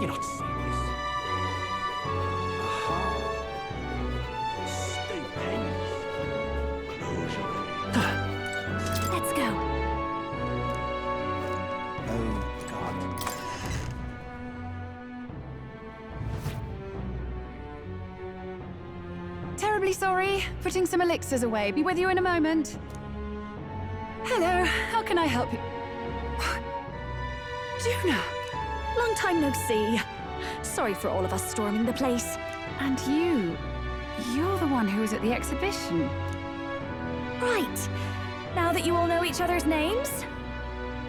You're not serious. Aha. Stay painless. Let's go. Oh, God. Terribly sorry. Putting some elixirs away. Be with you in a moment. Hello, how can I help you? Juna! Long time no see. Sorry for all of us storming the place. And you're the one who was at the exhibition. Right. Now that you all know each other's names,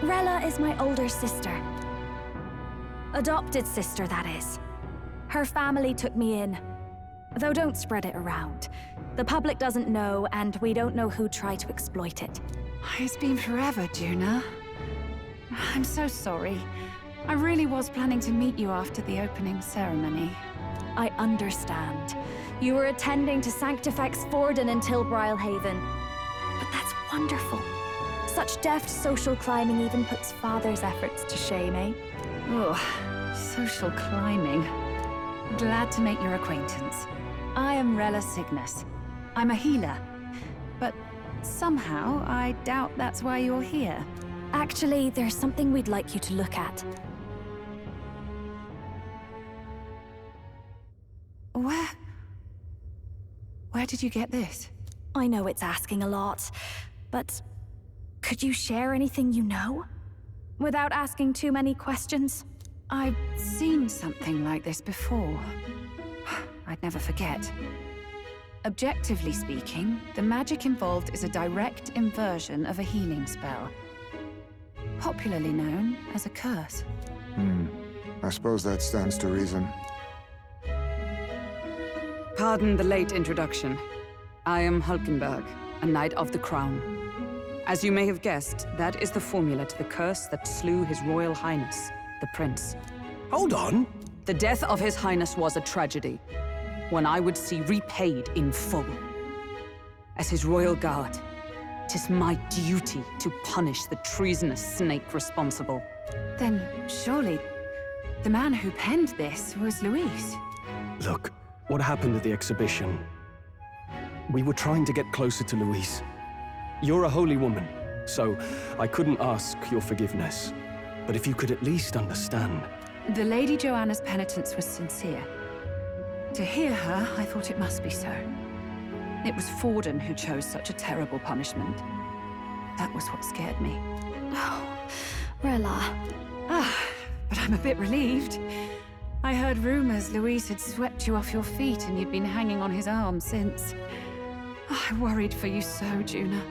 Rella is my older sister. Adopted sister, that is. Her family took me in. Though don't spread it around. The public doesn't know, and we don't know who tried to exploit it. It's been forever, Juna. I'm so sorry. I really was planning to meet you after the opening ceremony. I understand. You were attending to Sanctifex Forden in Tilbrile Haven. But that's wonderful. Such deft social climbing even puts Father's efforts to shame, eh? Oh, social climbing. Glad to make your acquaintance. I am Rella Cygnus. I'm a healer. But somehow, I doubt that's why you're here. Actually, there's something we'd like you to look at. Where did you get this? I know it's asking a lot, but could you share anything you know? Without asking too many questions? I've seen something like this before. I'd never forget. Objectively speaking, the magic involved is a direct inversion of a healing spell. Popularly known as a curse. I suppose that stands to reason. Pardon the late introduction. I am Hulkenberg, a Knight of the Crown. As you may have guessed, that is the formula to the curse that slew His Royal Highness, the Prince. Hold on. The death of His Highness was a tragedy, one I would see repaid in full. As His Royal Guard, 'tis my duty to punish the treasonous snake responsible. Then surely the man who penned this was Luis. Look, what happened at the exhibition? We were trying to get closer to Louise. You're a holy woman, so I couldn't ask your forgiveness. But if you could at least understand. The Lady Joanna's penitence was sincere. To hear her, I thought it must be so. It was Forden who chose such a terrible punishment. That was what scared me. Oh, Rella. But I'm a bit relieved. I heard rumors Luis had swept you off your feet and you'd been hanging on his arm since. I worried for you so, Juna.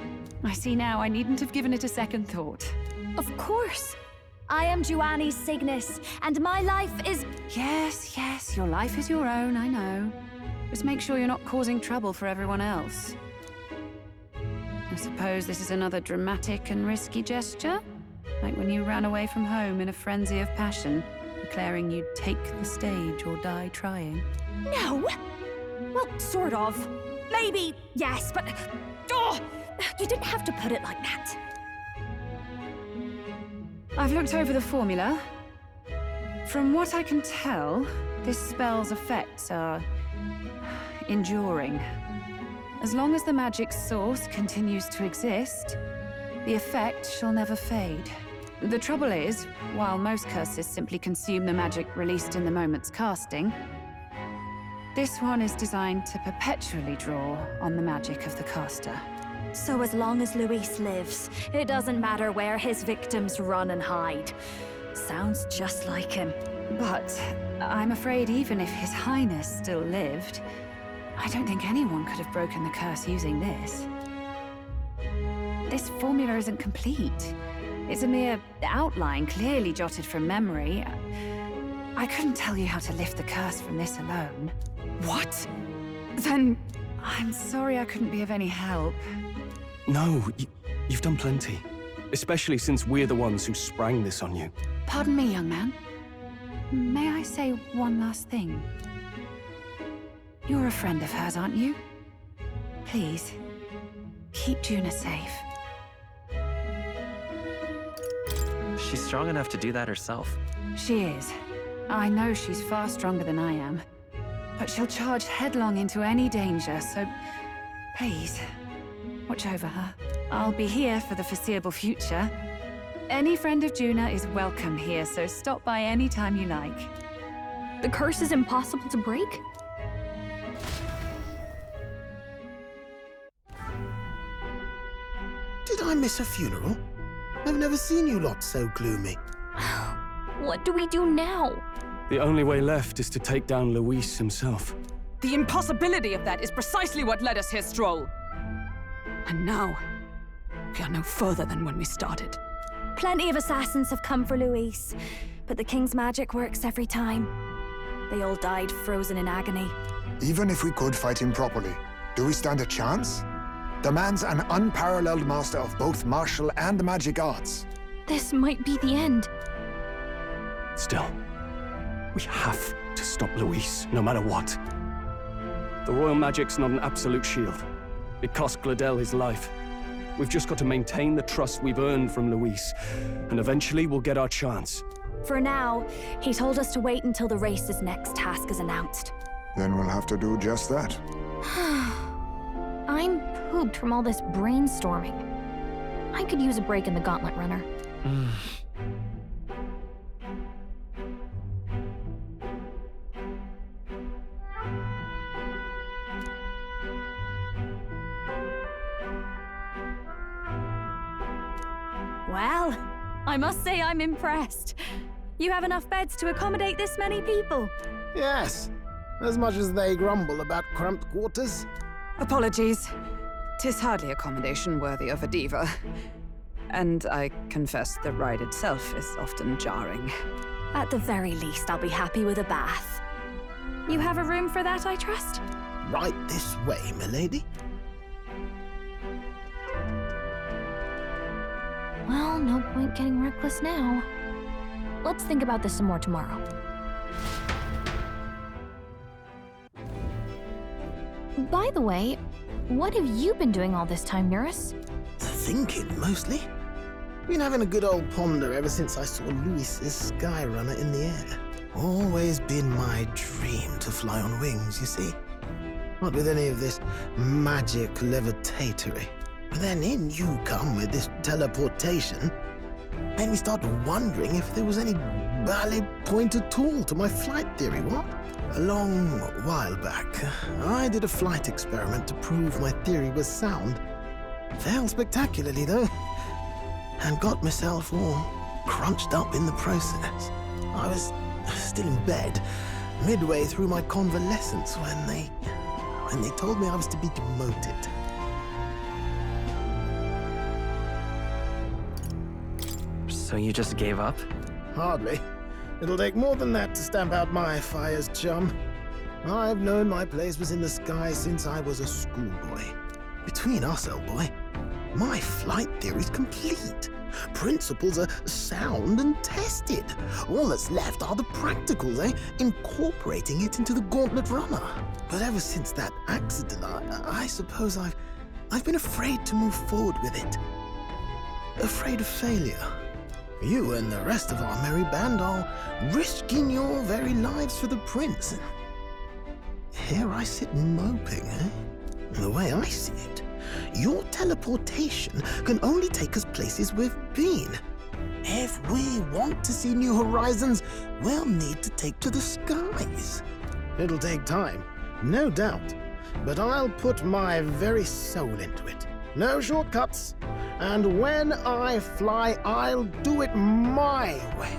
I see now I needn't have given it a second thought. Of course. I am Joanni Cygnus, and my life is... Yes, your life is your own, I know. Just make sure you're not causing trouble for everyone else. I suppose this is another dramatic and risky gesture? Like when you ran away from home in a frenzy of passion, declaring you'd take the stage or die trying. No! Well, sort of. Maybe, yes, but... Oh! You didn't have to put it like that. I've looked over the formula. From what I can tell, this spell's effects are enduring. As long as the magic's source continues to exist, the effect shall never fade. The trouble is, while most curses simply consume the magic released in the moment's casting, this one is designed to perpetually draw on the magic of the caster. So as long as Luis lives, it doesn't matter where his victims run and hide. Sounds just like him. But I'm afraid even if His Highness still lived, I don't think anyone could have broken the curse using this. This formula isn't complete. It's a mere outline, clearly jotted from memory. I couldn't tell you how to lift the curse from this alone. What? Then I'm sorry I couldn't be of any help. No, you've done plenty. Especially since we're the ones who sprang this on you. Pardon me, young man. May I say one last thing? You're a friend of hers, aren't you? Please, keep Juna safe. she's strong enough to do that herself. She is. I know she's far stronger than I am. But she'll charge headlong into any danger, so please, watch over her. I'll be here for the foreseeable future. Any friend of Juna is welcome here, so stop by any time you like. The curse is impossible to break? Did I miss a funeral? I've never seen you lot so gloomy. What do we do now? The only way left is to take down Luis himself. The impossibility of that is precisely what led us here, Stroll. And now, we are no further than when we started. Plenty of assassins have come for Luis, but the King's magic works every time. They all died frozen in agony. Even if we could fight him properly, do we stand a chance? The man's an unparalleled master of both martial and magic arts. This might be the end. Still, we have to stop Luis, no matter what. The royal magic's not an absolute shield. It cost Gladel his life. We've just got to maintain the trust we've earned from Luis, and eventually we'll get our chance. For now, he told us to wait until the race's next task is announced. Then we'll have to do just that. I'm pooped from all this brainstorming. I could use a break in the Gauntlet Runner. Well, I must say I'm impressed. You have enough beds to accommodate this many people. Yes, as much as they grumble about cramped quarters. Apologies. 'Tis hardly accommodation worthy of a diva. And I confess the ride itself is often jarring. At the very least, I'll be happy with a bath. You have a room for that, I trust? Right this way, milady. Well, no point getting reckless now. Let's think about this some more tomorrow. By the way, what have you been doing all this time, Eurus? Thinking, mostly. Been having a good old ponder ever since I saw Luis's Skyrunner in the air. Always been my dream to fly on wings, you see. Not with any of this magic levitatory. But then in you come with this teleportation. Made me start wondering if there was any valid point at all to my flight theory, what? A long while back, I did a flight experiment to prove my theory was sound. Failed spectacularly, though, and got myself all crunched up in the process. I was still in bed, midway through my convalescence, when they told me I was to be demoted. So you just gave up? Hardly. It'll take more than that to stamp out my fires, chum. I've known my place was in the sky since I was a schoolboy. Between us, old boy, my flight theory's complete. Principles are sound and tested. All that's left are the practicals, incorporating it into the Gauntlet Runner. But ever since that accident, I suppose I've been afraid to move forward with it. Afraid of failure. You and the rest of our merry band are risking your very lives for the prince. Here I sit moping, The way I see it, your teleportation can only take us places we've been. If we want to see new horizons, we'll need to take to the skies. It'll take time, no doubt, but I'll put my very soul into it. No shortcuts. And when I fly, I'll do it my way.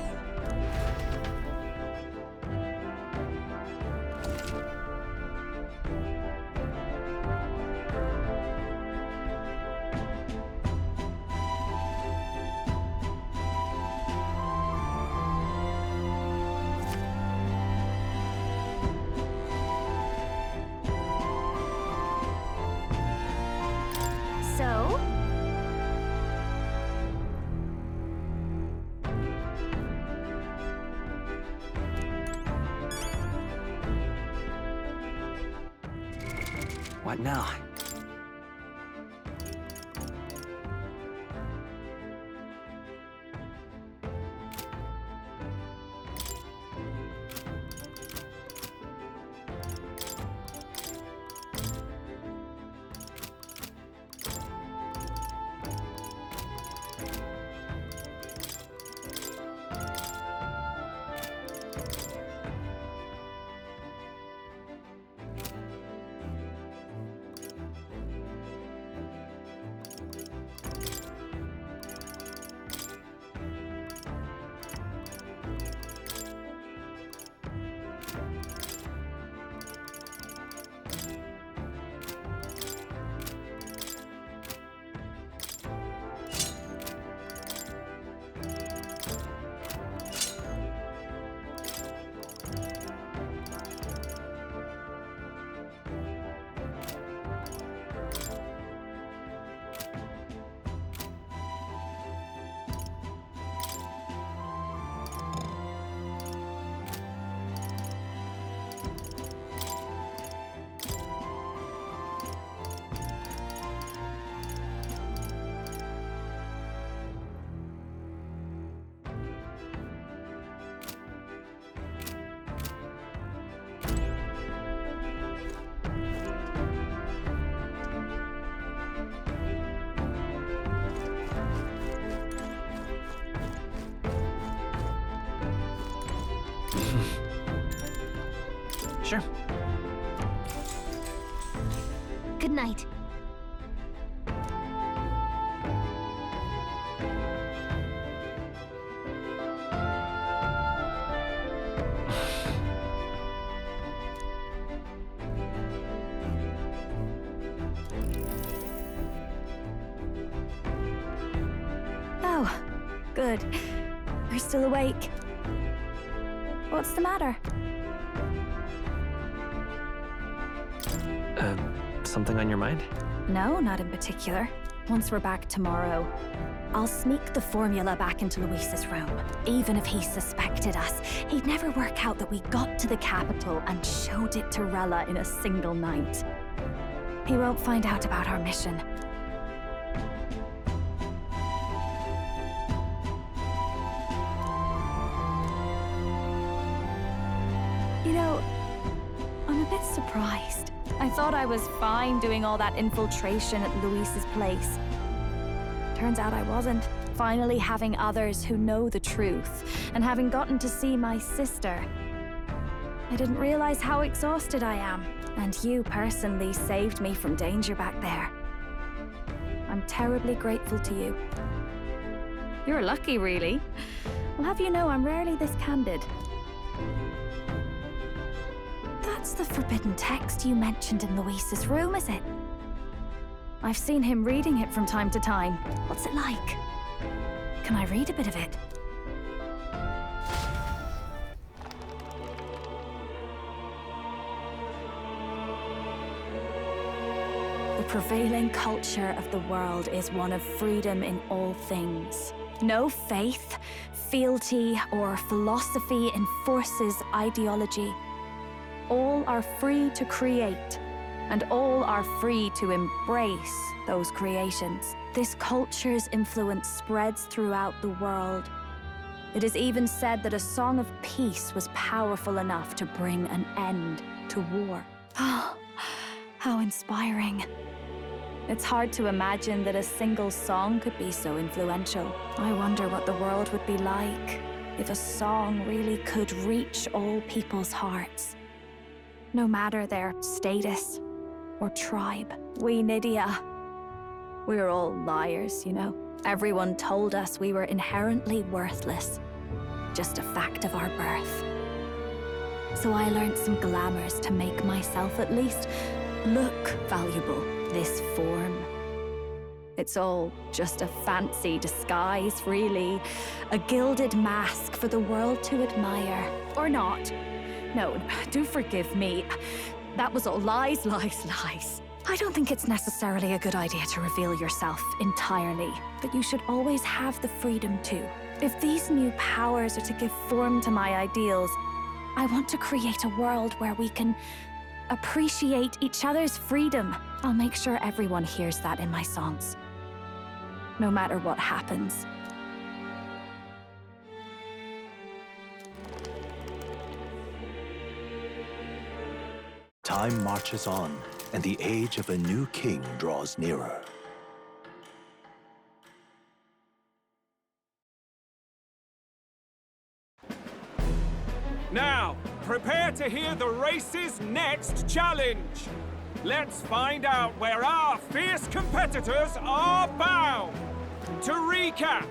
So? What now? Sure. Good night. Oh, good. You're still awake. What's the matter? Something on your mind? No, not in particular. Once we're back tomorrow, I'll sneak the formula back into Luis's room. Even if he suspected us, he'd never work out that we got to the capital and showed it to Rella in a single night. He won't find out about our mission. You know, I'm a bit surprised. I thought I was fine doing all that infiltration at Luis's place. Turns out I wasn't. Finally having others who know the truth, and having gotten to see my sister. I didn't realize how exhausted I am, and you personally saved me from danger back there. I'm terribly grateful to you. You're lucky, really. I'll have you know I'm rarely this candid. That's the forbidden text you mentioned in Luis's room, is it? I've seen him reading it from time to time. What's it like? Can I read a bit of it? The prevailing culture of the world is one of freedom in all things. No faith, fealty, or philosophy enforces ideology. All are free to create, and all are free to embrace those creations. This culture's influence spreads throughout the world. It is even said that a song of peace was powerful enough to bring an end to war. Oh, how inspiring. It's hard to imagine that a single song could be so influential. I wonder what the world would be like if a song really could reach all people's hearts. No matter their status or tribe. We Nydia, we're all liars, you know. Everyone told us we were inherently worthless. Just a fact of our birth. So I learned some glamours to make myself at least look valuable. This form. It's all just a fancy disguise, really. A gilded mask for the world to admire. Or not. No, do forgive me. That was all lies, lies, lies. I don't think it's necessarily a good idea to reveal yourself entirely, but you should always have the freedom to. If these new powers are to give form to my ideals, I want to create a world where we can appreciate each other's freedom. I'll make sure everyone hears that in my songs. No matter what happens. Time marches on, and the age of a new king draws nearer. Now, prepare to hear the race's next challenge. Let's find out where our fierce competitors are bound. To recap,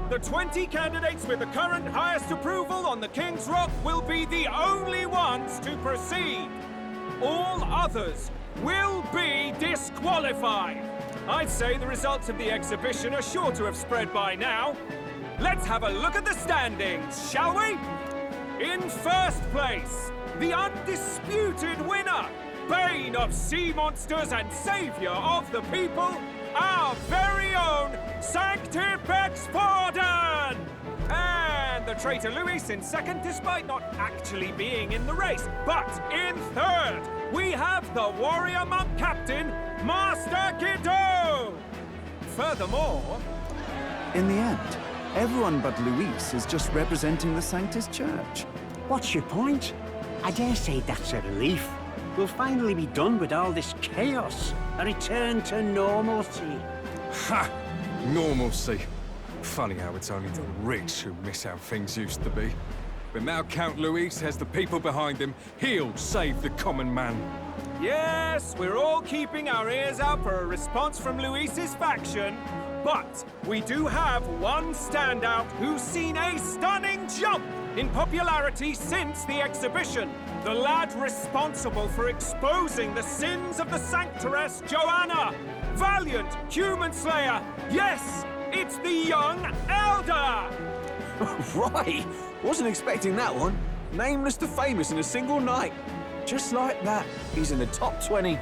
the 20 candidates with the current highest approval on the King's Rock will be the only ones to proceed. All others will be disqualified. I'd say the results of the exhibition are sure to have spread by now. Let's have a look at the standings, shall we? In first place, the undisputed winner, bane of sea monsters and savior of the people, our very own Sanctifex Forden! And the traitor Luis in second, despite not actually being in the race. But in third, we have the warrior monk captain, Master Guido! Furthermore... In the end, everyone but Luis is just representing the Sanctus Church. What's your point? I dare say that's a relief. We'll finally be done with all this chaos. A return to normalcy. Ha! Normalcy. Funny how it's only the rich who miss how things used to be. But now Count Luis has the people behind him. He'll save the common man. Yes, we're all keeping our ears out for a response from Luis's faction. But we do have one standout who's seen a stunning jump in popularity since the exhibition. The lad responsible for exposing the sins of the Sanctoress Joanna. Valiant human slayer. Yes, it's the young Elder. Right! Wasn't expecting that one. Nameless to famous in a single night. Just like that, he's in the top 20.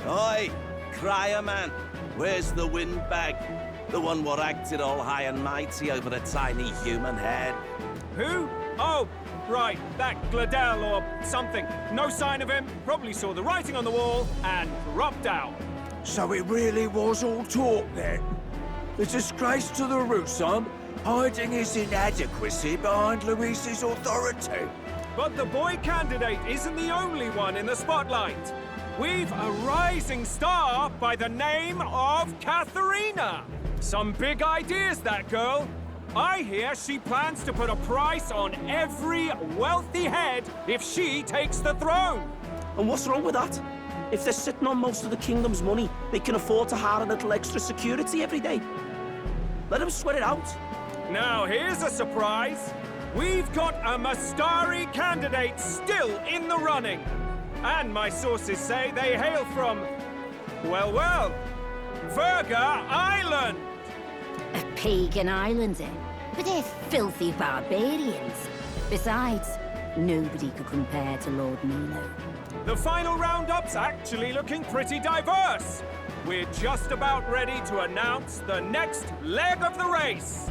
Oi, crier man, where's the windbag? The one what acted all high and mighty over a tiny human head. Who? Oh, right, that Gladel or something. No sign of him, probably saw the writing on the wall and dropped out. So it really was all talk then? The disgrace to the Rootson, hiding his inadequacy behind Luis's authority. But the boy candidate isn't the only one in the spotlight. We've a rising star by the name of Katharina. Some big ideas, that girl. I hear she plans to put a price on every wealthy head if she takes the throne. And what's wrong with that? If they're sitting on most of the kingdom's money, they can afford to hire a little extra security every day. Let them sweat it out. Now, here's a surprise. We've got a Mastari candidate still in the running. And my sources say they hail from, well, Verga Island. A pagan island, eh? But they're filthy barbarians. Besides, nobody could compare to Lord Milo. The final roundup's actually looking pretty diverse. We're just about ready to announce the next leg of the race.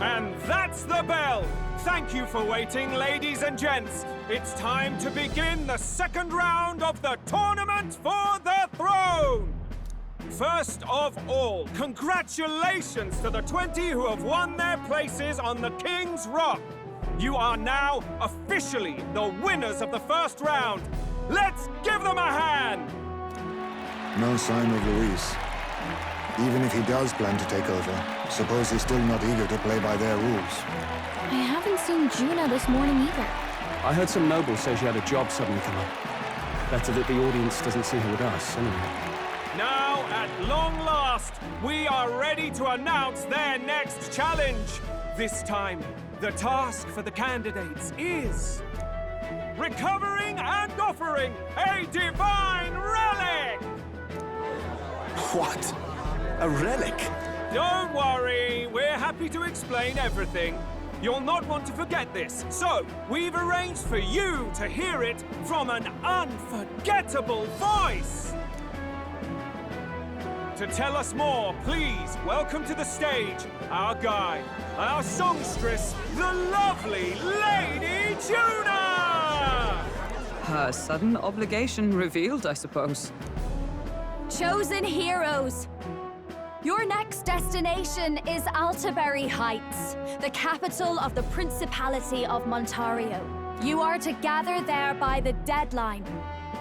And that's the bell! Thank you for waiting, ladies and gents. It's time to begin the second round of the tournament for the throne! First of all, congratulations to the 20 who have won their places on the King's Rock. You are now officially the winners of the first round. Let's give them a hand! No sign of Luis. Even if he does plan to take over, suppose he's still not eager to play by their rules. I haven't seen Juna this morning either. I heard some nobles say she had a job suddenly come up. Better that the audience doesn't see her with us, anyway. Now, at long last, we are ready to announce their next challenge. This time, the task for the candidates is recovering and offering a divine relic! What? A relic? Don't worry, we're happy to explain everything. You'll not want to forget this, so we've arranged for you to hear it from an unforgettable voice. To tell us more, please welcome to the stage our guide, our songstress, the lovely Lady Juna! Her sudden obligation revealed, I suppose. Chosen heroes! Your next destination is Altaberry Heights, the capital of the Principality of Montario. You are to gather there by the deadline,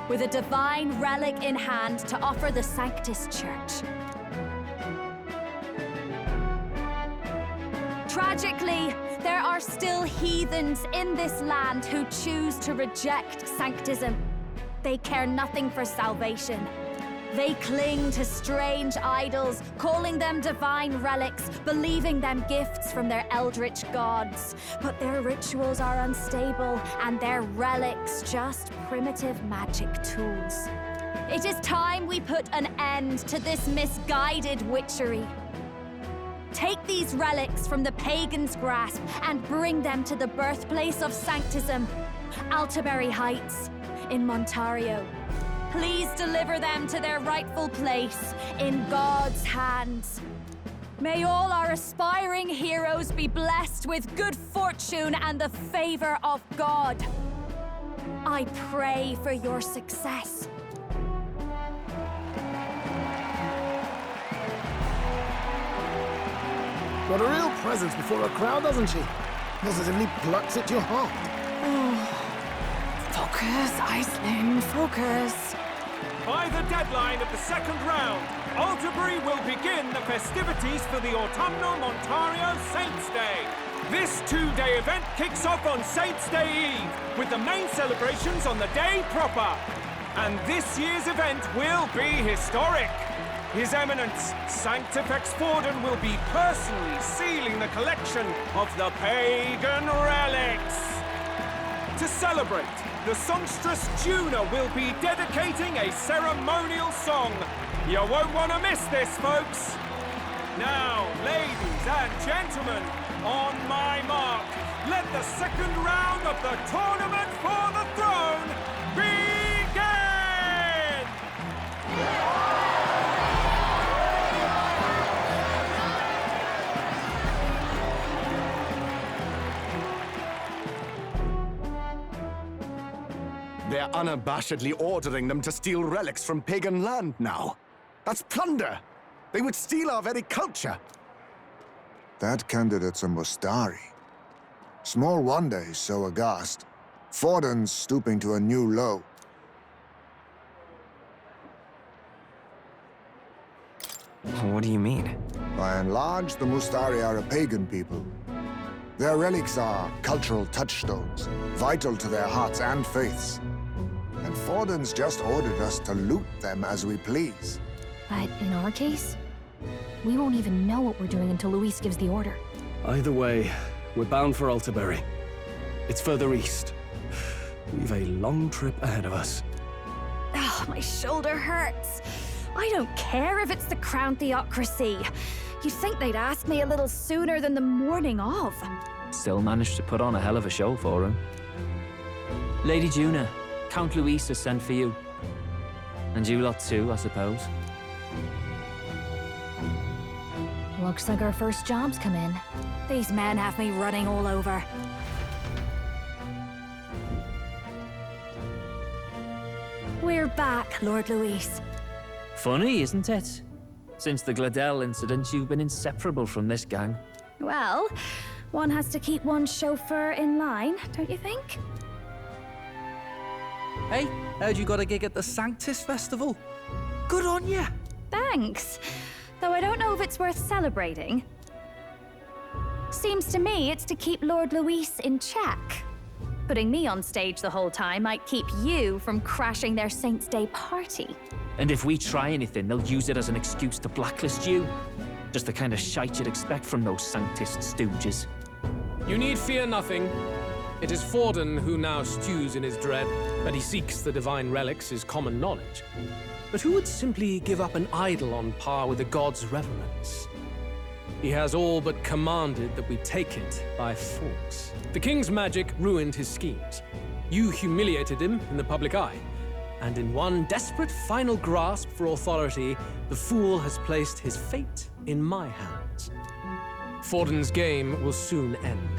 with a divine relic in hand to offer the Sanctus Church. Tragically, there are still heathens in this land who choose to reject Sanctism. They care nothing for salvation. They cling to strange idols, calling them divine relics, believing them gifts from their eldritch gods. But their rituals are unstable, and their relics just primitive magic tools. It is time we put an end to this misguided witchery. Take these relics from the pagan's grasp and bring them to the birthplace of Sanctism, Altaberry Heights, in Montario. Please deliver them to their rightful place in God's hands. May all our aspiring heroes be blessed with good fortune and the favor of God. I pray for your success. Got a real presence before a crowd, doesn't she? Positively plucks at your heart. Focus, Iceland, focus. By the deadline of the second round, Alderbury will begin the festivities for the Autumnal Montario Saints' Day. This two-day event kicks off on Saints' Day Eve, with the main celebrations on the day proper. And this year's event will be historic. His Eminence, Sanctifex Forden, will be personally sealing the collection of the pagan relics. To celebrate, the songstress Juna will be dedicating a ceremonial song. You won't want to miss this, folks. Now, ladies and gentlemen, on my mark, let the second round of the Tournament for the Throne begin! They're unabashedly ordering them to steal relics from pagan land now. That's plunder! They would steal our very culture! That candidate's a Mustari. Small wonder he's so aghast. Forden's stooping to a new low. What do you mean? By and large, the Mustari are a pagan people. Their relics are cultural touchstones, vital to their hearts and faiths. And Forden's just ordered us to loot them as we please. But in our case, we won't even know what we're doing until Luis gives the order. Either way, we're bound for Alderbury. It's further east. We've a long trip ahead of us. Oh, my shoulder hurts. I don't care if it's the Crown Theocracy. You'd think they'd ask me a little sooner than the morning of. Still managed to put on a hell of a show for him. Lady Juna, Count Luis has sent for you. And you lot too, I suppose. Looks like our first job's come in. These men have me running all over. We're back, Lord Luis. Funny, isn't it? Since the Gladell incident, you've been inseparable from this gang. Well, one has to keep one's chauffeur in line, don't you think? Hey, heard you got a gig at the Sanctus Festival? Good on ya! Thanks. Though I don't know if it's worth celebrating. Seems to me it's to keep Lord Luis in check. Putting me on stage the whole time might keep you from crashing their Saints' Day party. And if we try anything, they'll use it as an excuse to blacklist you. Just the kind of shite you'd expect from those Sanctist stooges. You need fear nothing. It is Forden who now stews in his dread, but he seeks the divine relics is common knowledge. But who would simply give up an idol on par with the god's reverence? He has all but commanded that we take it by force. The king's magic ruined his schemes. You humiliated him in the public eye. And in one desperate final grasp for authority, the fool has placed his fate in my hands. Forden's game will soon end.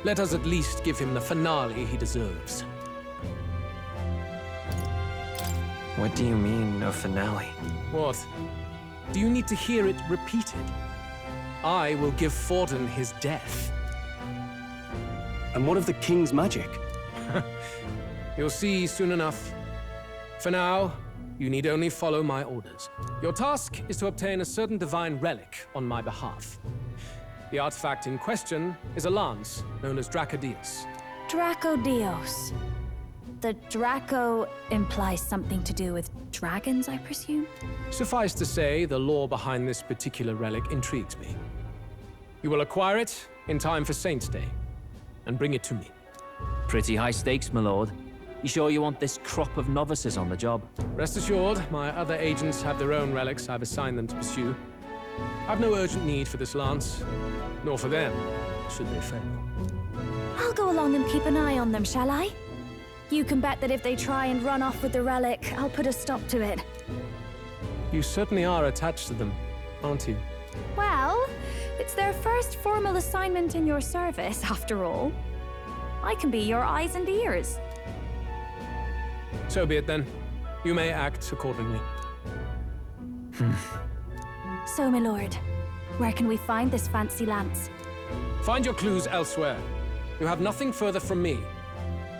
Let us at least give him the finale he deserves. What do you mean, a finale? What? Do you need to hear it repeated? I will give Forden his death. And what of the king's magic? You'll see soon enough. For now, you need only follow my orders. Your task is to obtain a certain divine relic on my behalf. The artifact in question is a lance known as Dracodios. Dracodios. The Draco implies something to do with dragons, I presume? Suffice to say, the lore behind this particular relic intrigues me. You will acquire it in time for Saints' Day, and bring it to me. Pretty high stakes, my lord. You sure you want this crop of novices on the job? Rest assured, my other agents have their own relics I've assigned them to pursue. I've no urgent need for this lance, nor for them, should they fail. I'll go along and keep an eye on them, shall I? You can bet that if they try and run off with the relic, I'll put a stop to it. You certainly are attached to them, aren't you? Well, it's their first formal assignment in your service, after all. I can be your eyes and ears. So be it then. You may act accordingly. So, my lord, where can we find this fancy lance? Find your clues elsewhere. You have nothing further from me.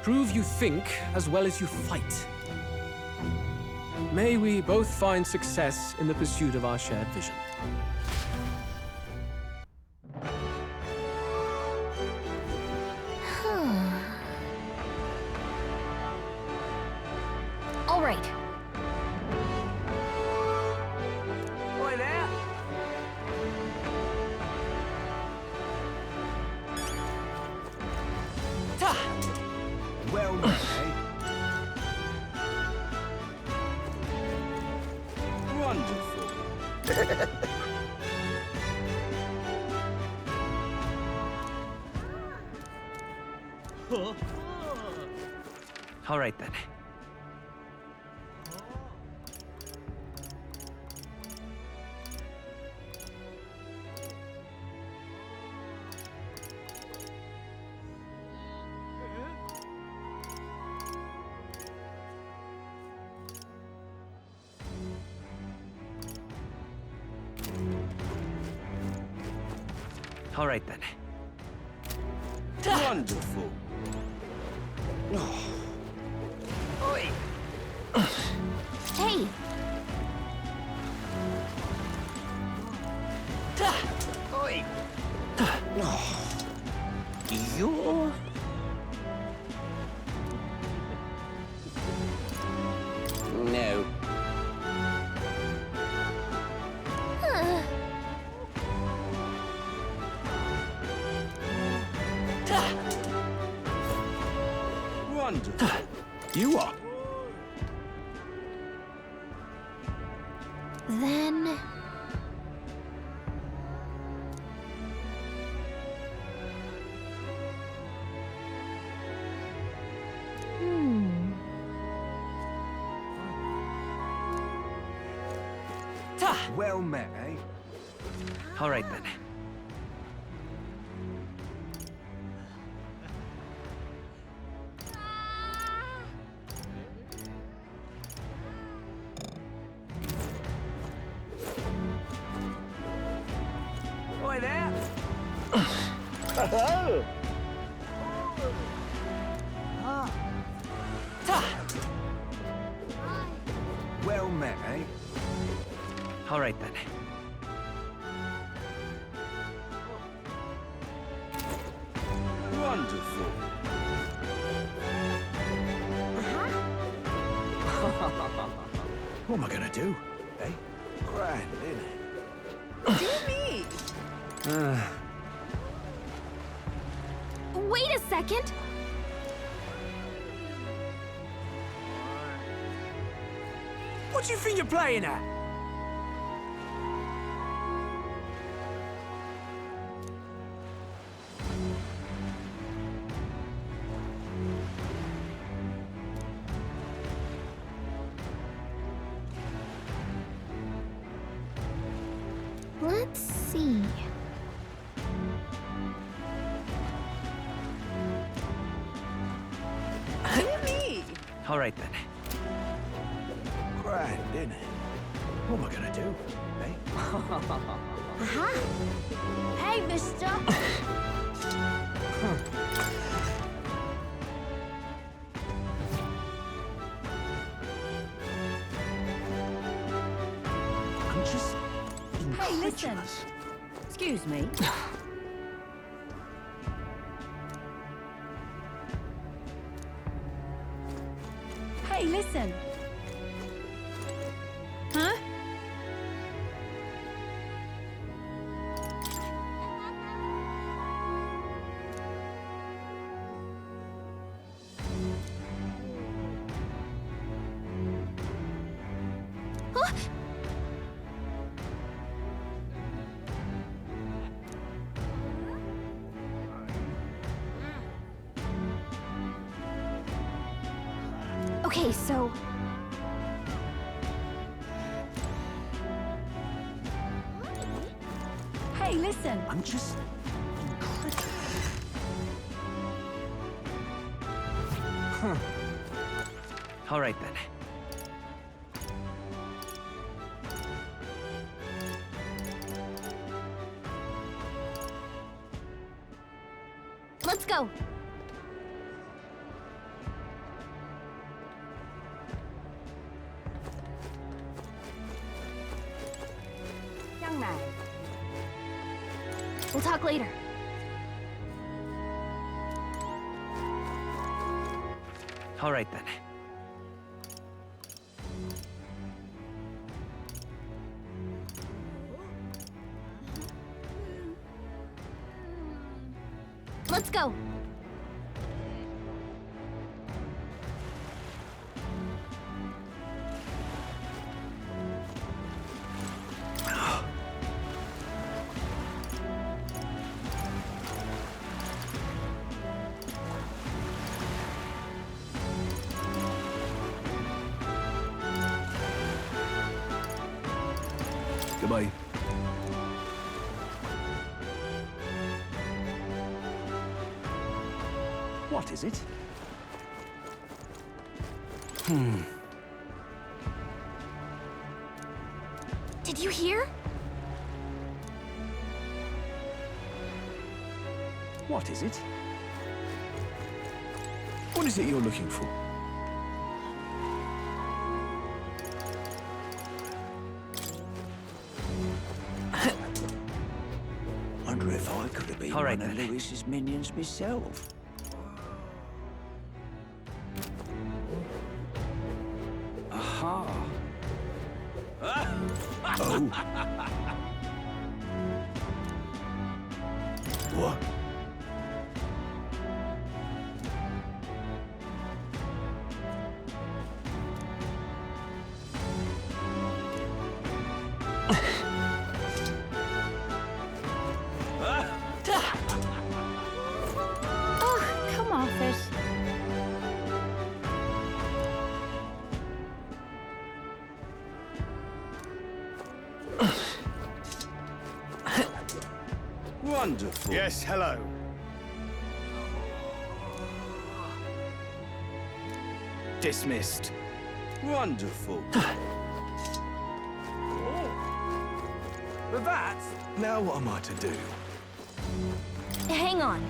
Prove you think as well as you fight. May we both find success in the pursuit of our shared vision. All right. Oi there! Well met, eh? Wonderful. All right then. All right then. Wonderful. Hey! You're... No. Wonderful. You are. Then... Well met, eh? All right then. Oi there! Well met, eh? All right then. Wonderful. What am I gonna do? Eh? Grand, innit? Do me! Wait a second! What do you think you're playing at? Let's see. Do me! All right then. Grand, innit? What am I gonna do? Hey, mister! I'm just Hey, listen! Excuse me. Hey, listen! Huh? Okay, so... Hey, listen! I'm just All right then. Let's go! We'll talk later. All right then. Let's go. Goodbye. What is it? Did you hear? What is it? What is it you're looking for? Wonder if I could have been All right, one of then. Lewis's minions myself. Aha! Oh! What? Oh, come off it. Wonderful. Yes, hello. Dismissed. Wonderful. But that... Now what am I to do? Hang on.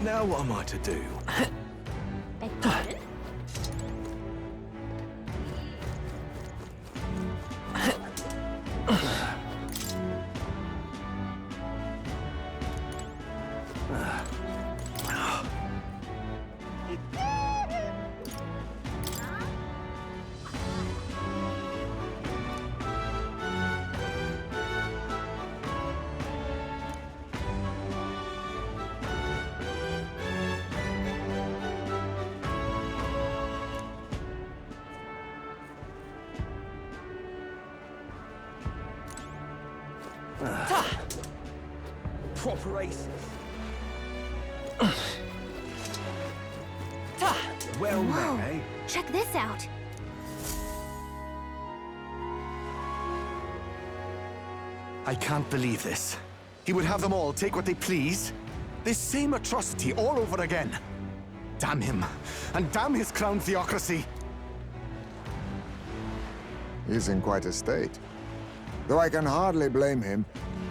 Now what am I to do? Beg pardon? Proper aces. Well Whoa. met, eh? Check this out. I can't believe this. He would have them all take what they please. This same atrocity all over again. Damn him, and damn his crown theocracy. He's in quite a state. Though I can hardly blame him,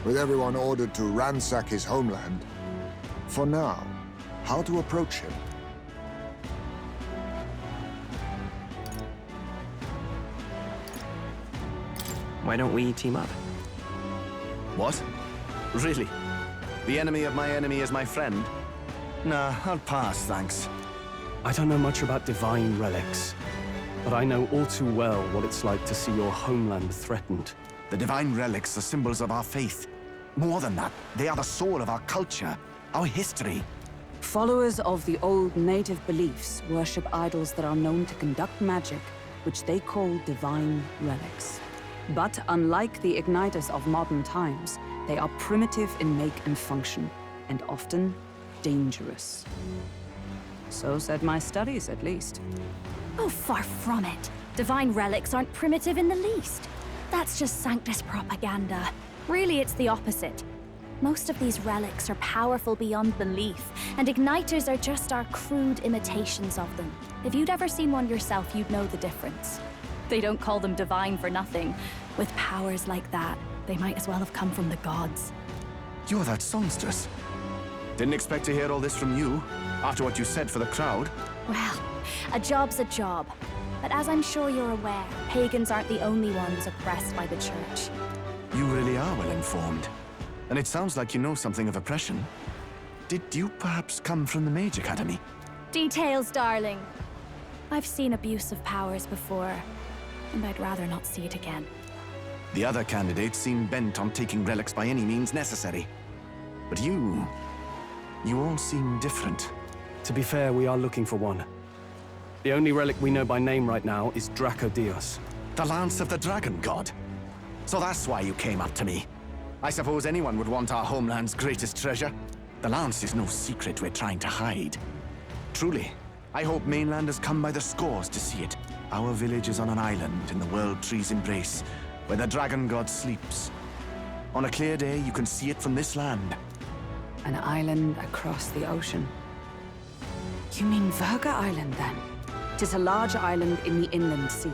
with everyone ordered to ransack his homeland. For now, how to approach him? Why don't we team up? What? Really? The enemy of my enemy is my friend? Nah, I'll pass, thanks. I don't know much about divine relics, but I know all too well what it's like to see your homeland threatened. The divine relics are symbols of our faith. More than that, they are the soul of our culture, our history. Followers of the old native beliefs worship idols that are known to conduct magic, which they call divine relics. But unlike the igniters of modern times, they are primitive in make and function, and often dangerous. So said my studies, at least. Oh, far from it. Divine relics aren't primitive in the least. That's just Sanctus propaganda. Really, it's the opposite. Most of these relics are powerful beyond belief, and igniters are just our crude imitations of them. If you'd ever seen one yourself, you'd know the difference. They don't call them divine for nothing. With powers like that, they might as well have come from the gods. You're that songstress. Didn't expect to hear all this from you, after what you said for the crowd. Well, a job's a job. But as I'm sure you're aware, pagans aren't the only ones oppressed by the Church. You really are well informed. And it sounds like you know something of oppression. Did you perhaps come from the Mage Academy? Details, darling. I've seen abuse of powers before, and I'd rather not see it again. The other candidates seem bent on taking relics by any means necessary. But you all seem different. To be fair, we are looking for one. The only relic we know by name right now is Draco Dios. The Lance of the Dragon God. So that's why you came up to me. I suppose anyone would want our homeland's greatest treasure. The Lance is no secret we're trying to hide. Truly, I hope mainlanders come by the scores to see it. Our village is on an island in the World Tree's embrace, where the Dragon God sleeps. On a clear day, you can see it from this land. An island across the ocean. You mean Verga Island, then? 'Tis a large island in the inland sea.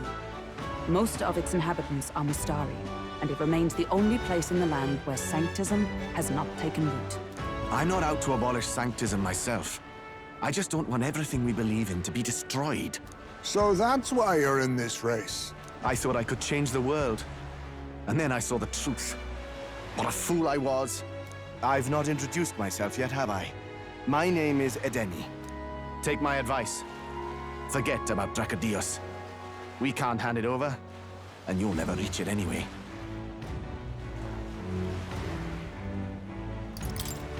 Most of its inhabitants are Mustari, and it remains the only place in the land where sanctism has not taken root. I'm not out to abolish sanctism myself. I just don't want everything we believe in to be destroyed. So that's why you're in this race. I thought I could change the world. And then I saw the truth. What a fool I was. I've not introduced myself yet, have I? My name is Edeni. Take my advice. Forget about Dracodios. We can't hand it over, and you'll never reach it anyway.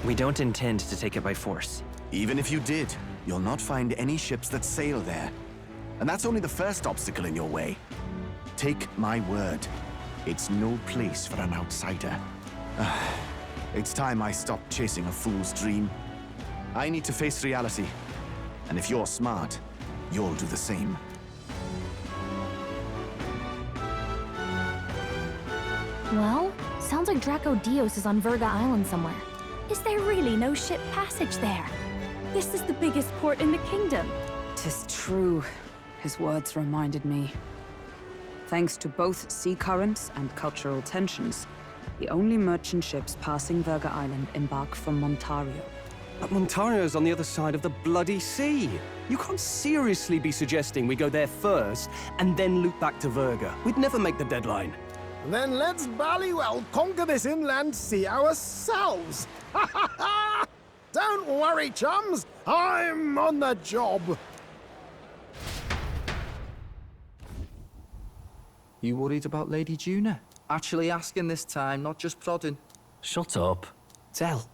We don't intend to take it by force. Even if you did, you'll not find any ships that sail there. And that's only the first obstacle in your way. Take my word. It's no place for an outsider. It's time I stopped chasing a fool's dream. I need to face reality. And if you're smart, you'll do the same. Well, sounds like Draco Dios is on Verga Island somewhere. Is there really no ship passage there? This is the biggest port in the kingdom. 'Tis true. His words reminded me. Thanks to both sea currents and cultural tensions, the only merchant ships passing Verga Island embark from Montario. But Montario's on the other side of the bloody sea. You can't seriously be suggesting we go there first and then loop back to Verga. We'd never make the deadline. Then let's ballywell conquer this inland sea ourselves. Ha ha ha! Don't worry, chums. I'm on the job. You worried about Lady Juna? Actually asking this time, not just prodding. Shut up. Tell.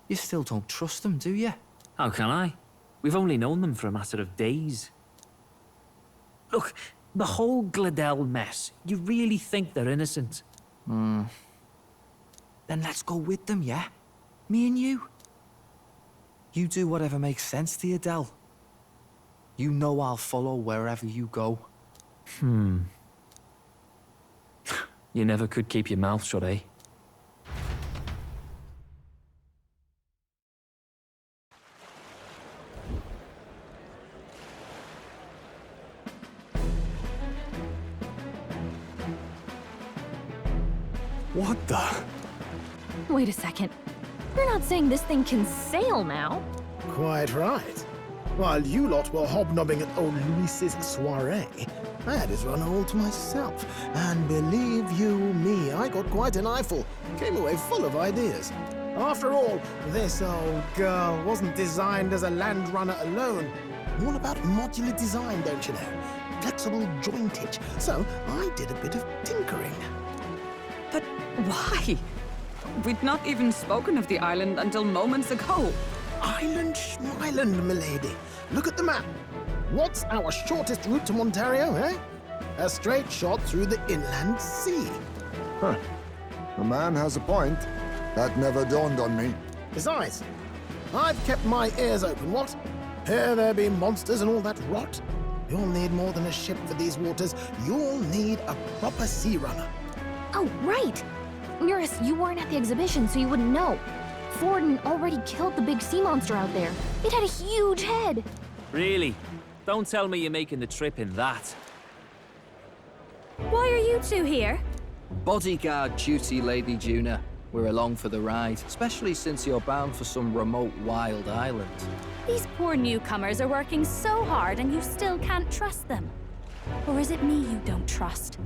You still don't trust them, do you? How can I? We've only known them for a matter of days. Look, the whole Gladell mess, you really think they're innocent? Then let's go with them, yeah? Me and you. You do whatever makes sense to you, Del. You know I'll follow wherever you go. You never could keep your mouth shut, eh? What the? Wait a second. You're not saying this thing can sail now? Quite right. While you lot were hobnobbing at old Luis's soiree, I had his run all to myself. And believe you me, I got quite an eyeful. Came away full of ideas. After all, this old girl wasn't designed as a land runner alone. All about modular design, don't you know? Flexible jointage. So I did a bit of tinkering. But why? We'd not even spoken of the island until moments ago. Island Schmeiland, milady. Look at the map. What's our shortest route to Montario, eh? A straight shot through the inland sea. Huh. The man has a point. That never dawned on me. Besides, I've kept my ears open, what? Here there be monsters and all that rot. You'll need more than a ship for these waters. You'll need a proper sea runner. Oh, right! Eurus, you weren't at the exhibition, so you wouldn't know. Forden already killed the big sea monster out there. It had a huge head. Really? Don't tell me you're making the trip in that. Why are you two here? Bodyguard duty, Lady Juna. We're along for the ride, especially since you're bound for some remote wild island. These poor newcomers are working so hard and you still can't trust them. Or is it me you don't trust?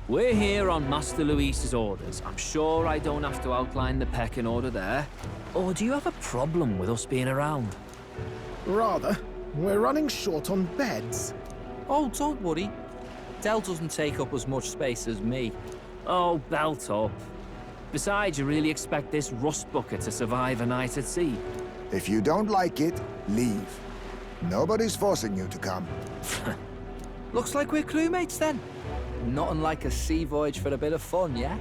We're here on Master Luis's orders. I'm sure I don't have to outline the pecking order there. Or do you have a problem with us being around? Rather. We're running short on beds. Oh, don't worry. Del doesn't take up as much space as me. Oh, belt up. Besides, you really expect this rust bucket to survive a night at sea? If you don't like it, leave. Nobody's forcing you to come. Looks like we're crewmates then. Nothing like a sea voyage for a bit of fun, yeah?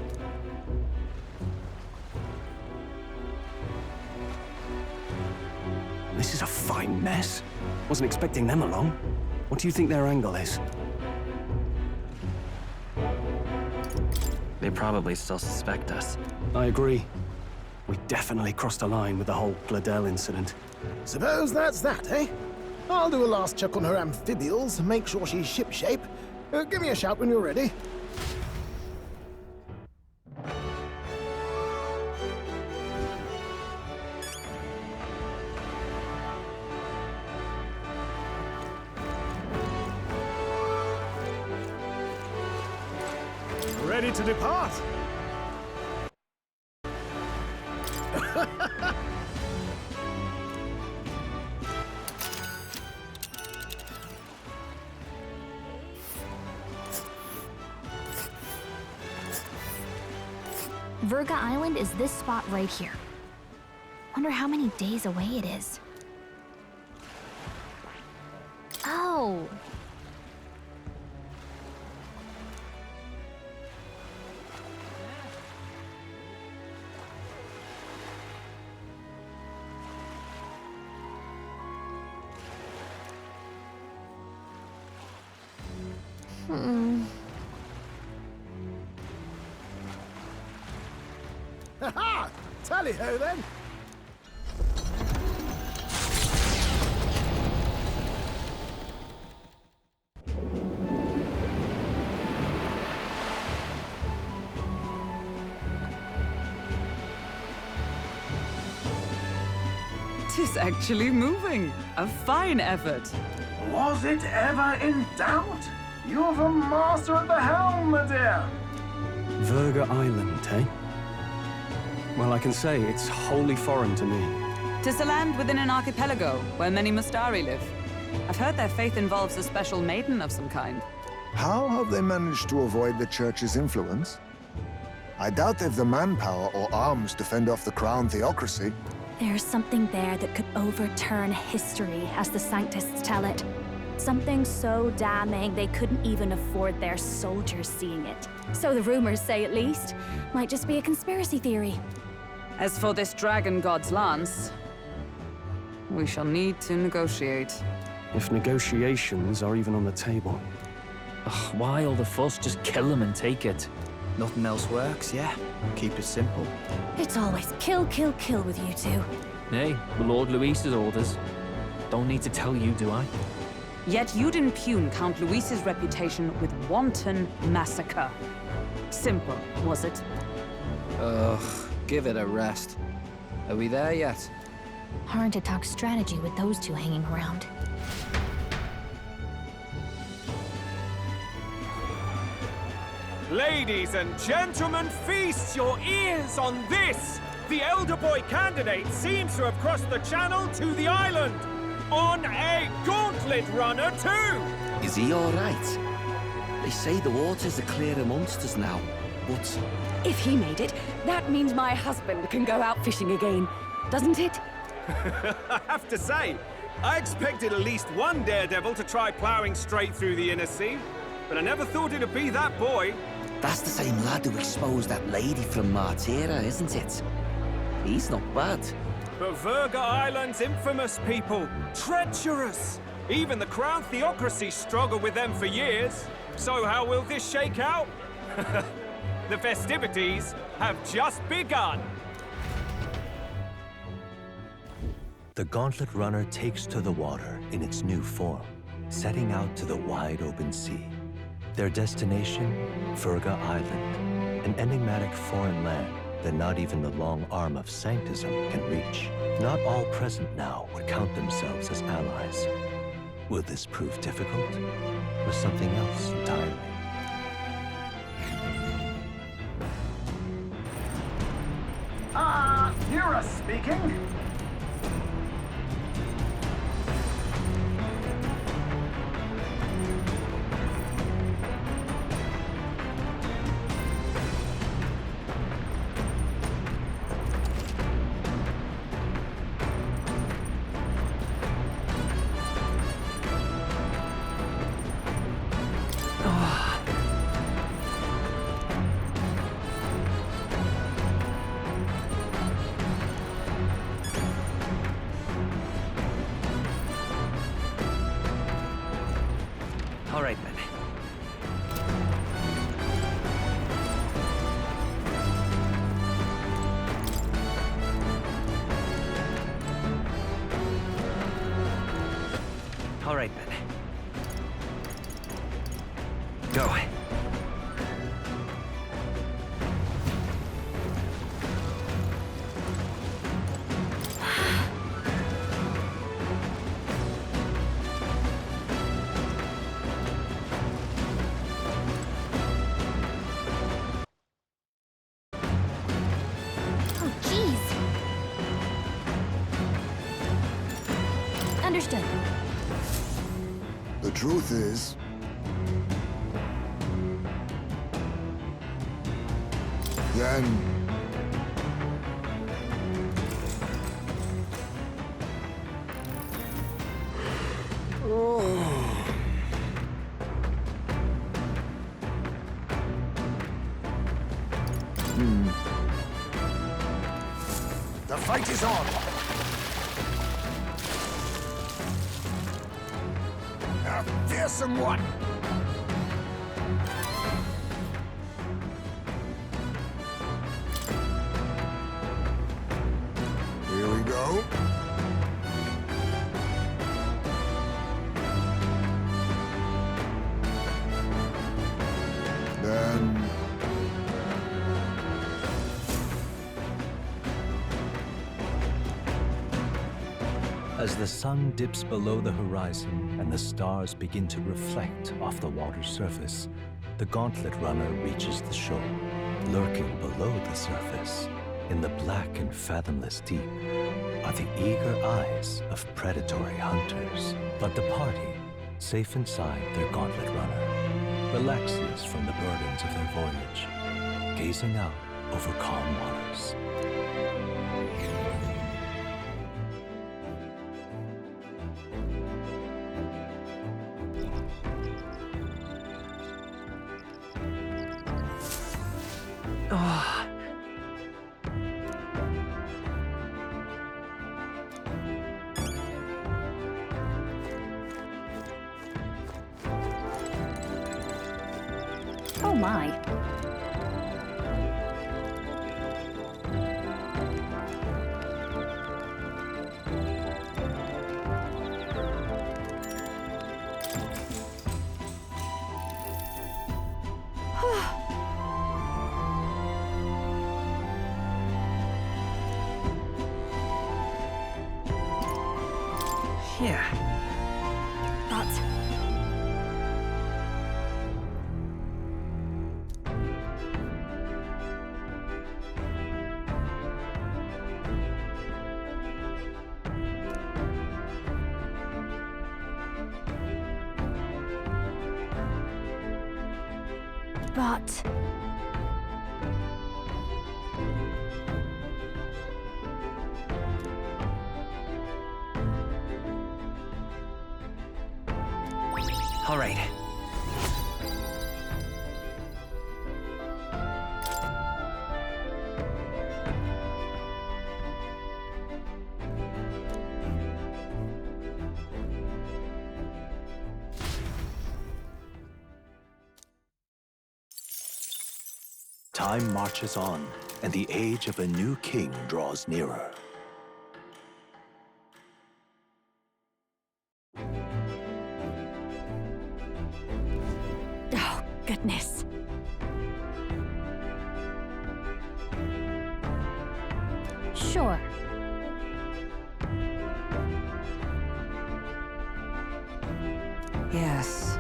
This is a fine mess. Wasn't expecting them along. What do you think their angle is? They probably still suspect us. I agree. We definitely crossed a line with the whole Gladel incident. Suppose that's that, eh? I'll do a last check on her amphibials, make sure she's shipshape. Give me a shout when you're ready. Ready to depart? Virga Island is this spot right here. Wonder how many days away it is. Oh! Ha-ha! Tally-ho, then! Tis actually moving. A fine effort. Was it ever in doubt? You're the master at the helm, my dear. Virga Island, eh? Well, I can say it's wholly foreign to me. 'Tis a land within an archipelago where many Mustari live. I've heard their faith involves a special maiden of some kind. How have they managed to avoid the Church's influence? I doubt they've the manpower or arms to fend off the Crown theocracy. There's something there that could overturn history, as the Sanctists tell it. Something so damning they couldn't even afford their soldiers seeing it. So the rumors say, at least. Might just be a conspiracy theory. As for this dragon god's lance, we shall need to negotiate. If negotiations are even on the table. Ugh, why all the fuss? Just kill them and take it. Nothing else works, yeah? Keep it simple. It's always kill, kill, kill with you two. Hey, Lord Luis's orders. Don't need to tell you, do I? Yet you'd impugn Count Luis's reputation with wanton massacre. Simple, was it? Ugh, give it a rest. Are we there yet? Hard to talk strategy with those two hanging around. Ladies and gentlemen, feast your ears on this! The elder boy candidate seems to have crossed the channel to the island! On a gauntlet runner, too! Is he all right? They say the waters are clear amongst us now, but... If he made it, that means my husband can go out fishing again, doesn't it? I have to say, I expected at least one daredevil to try plowing straight through the inner sea, but I never thought it'd be that boy. That's the same lad who exposed that lady from Martira, isn't it? He's not bad. But Virga Island's infamous people. Treacherous! Even the Crown theocracy struggled with them for years. So how will this shake out? The festivities have just begun. The Gauntlet Runner takes to the water in its new form, setting out to the wide open sea. Their destination, Virga Island, an enigmatic foreign land that not even the long arm of Sanctism can reach. Not all present now would count themselves as allies. Will this prove difficult, or something else entirely? Nira speaking. All right, then. All right, then. Go. Oh, jeez. Understood. The truth is, then the fight is on. A fearsome one. Here we go. Then As the sun dips below the horizon and the stars begin to reflect off the water's surface, the Gauntlet Runner reaches the shore. Lurking below the surface, in the black and fathomless deep, are the eager eyes of predatory hunters. But the party, safe inside their Gauntlet Runner, relaxes from the burdens of their voyage, gazing out over calm waters. Oh my. Yeah. But All right. Time marches on, and the age of a new king draws nearer. oh goodness. Sure. Yes.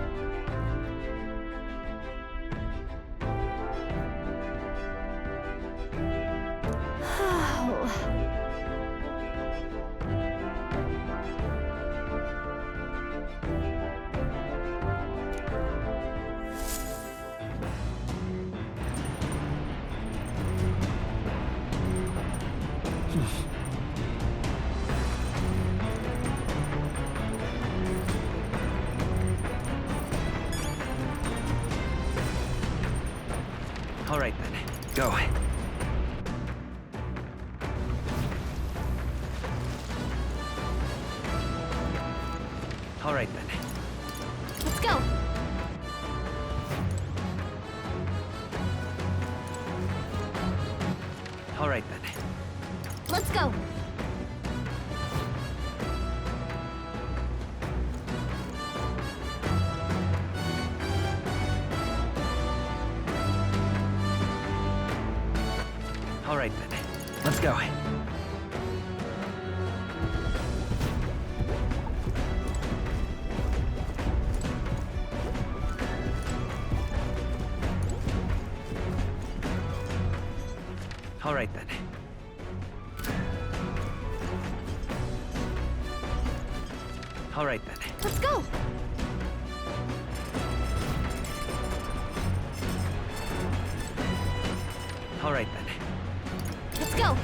All right then, go. All right then. Let's go. All right then. Let's go. All right then. Let's go. All right then. All right then. Let's go. All right then. Let's go.